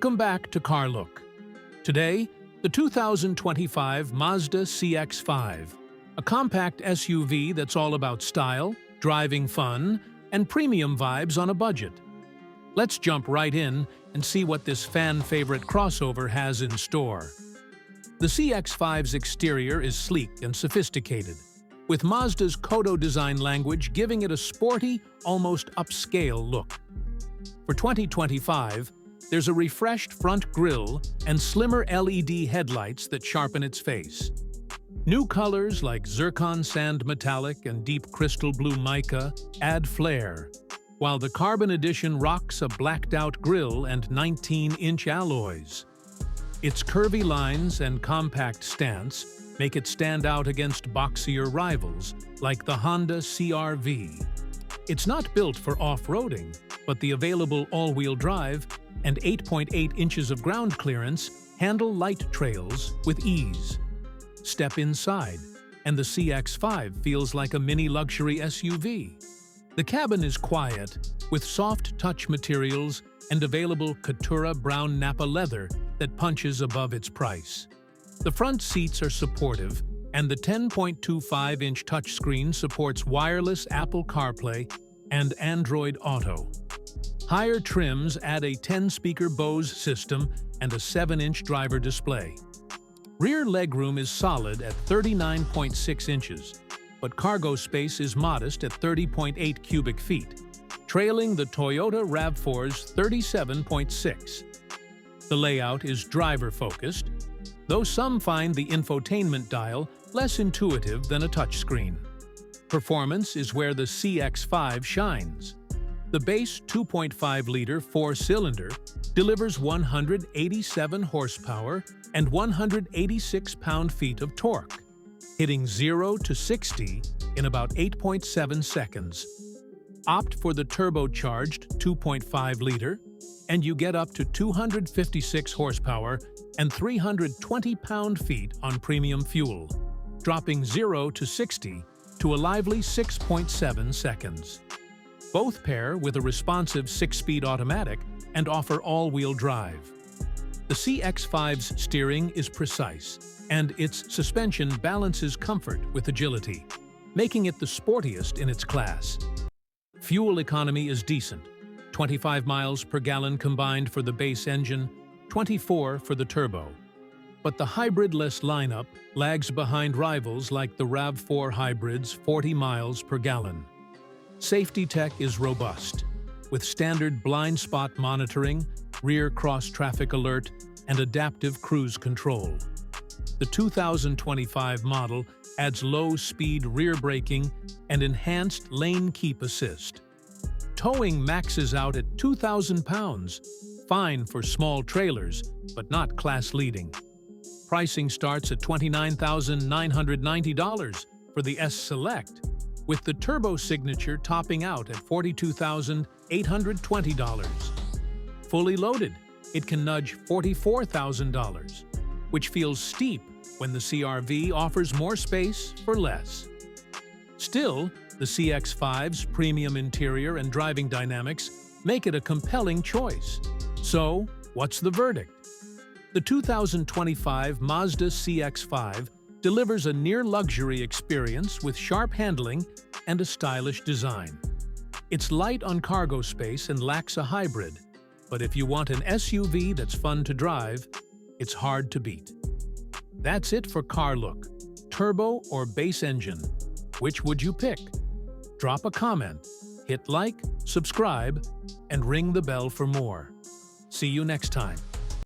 Welcome back to Car Look. Today, the 2025 Mazda CX-5, a compact SUV that's all about style, driving fun, and premium vibes on a budget. Let's jump right in and see what this fan-favorite crossover has in store. The CX-5's exterior is sleek and sophisticated, with Mazda's Kodo design language giving it a sporty, almost upscale look. For 2025, there's a refreshed front grille and slimmer LED headlights that sharpen its face. New colors like zircon sand metallic and deep crystal blue mica add flair, while the Carbon Edition rocks a blacked-out grille and 19-inch alloys. Its curvy lines and compact stance make it stand out against boxier rivals like the Honda CR-V. It's not built for off-roading, but the available all-wheel drive and 8.8 inches of ground clearance handle light trails with ease. Step inside, and the CX-5 feels like a mini luxury SUV. The cabin is quiet, with soft touch materials and available Catura brown Nappa leather that punches above its price. The front seats are supportive, and the 10.25-inch touchscreen supports wireless Apple CarPlay and Android Auto. Higher trims add a 10-speaker Bose system and a 7-inch driver display. Rear legroom is solid at 39.6 inches, but cargo space is modest at 30.8 cubic feet, trailing the Toyota RAV4's 37.6. The layout is driver-focused, though some find the infotainment dial less intuitive than a touchscreen. Performance is where the CX-5 shines. The base 2.5-liter four-cylinder delivers 187 horsepower and 186 pound-feet of torque, hitting 0 to 60 in about 8.7 seconds. Opt for the turbocharged 2.5-liter, and you get up to 256 horsepower and 320 pound-feet on premium fuel, dropping 0 to 60 to a lively 6.7 seconds. Both pair with a responsive 6-speed automatic and offer all-wheel drive. The CX-5's steering is precise, and its suspension balances comfort with agility, making it the sportiest in its class. Fuel economy is decent, 25 miles per gallon combined for the base engine, 24 for the turbo. But the hybrid-less lineup lags behind rivals like the RAV4 hybrid's 40 miles per gallon. Safety tech is robust, with standard blind spot monitoring, rear cross-traffic alert, and adaptive cruise control. The 2025 model adds low-speed rear braking and enhanced lane keep assist. Towing maxes out at 2,000 pounds, fine for small trailers, but not class-leading. Pricing starts at $29,990 for the S Select, with the Turbo Signature topping out at $42,820. Fully loaded, it can nudge $44,000, which feels steep when the CR-V offers more space for less. Still, the CX-5's premium interior and driving dynamics make it a compelling choice. So, what's the verdict? The 2025 Mazda CX-5 delivers a near-luxury experience with sharp handling and a stylish design. It's light on cargo space and lacks a hybrid, but if you want an SUV that's fun to drive, it's hard to beat. That's it for Car Look. Turbo or base engine? Which would you pick? Drop a comment, hit like, subscribe, and ring the bell for more. See you next time.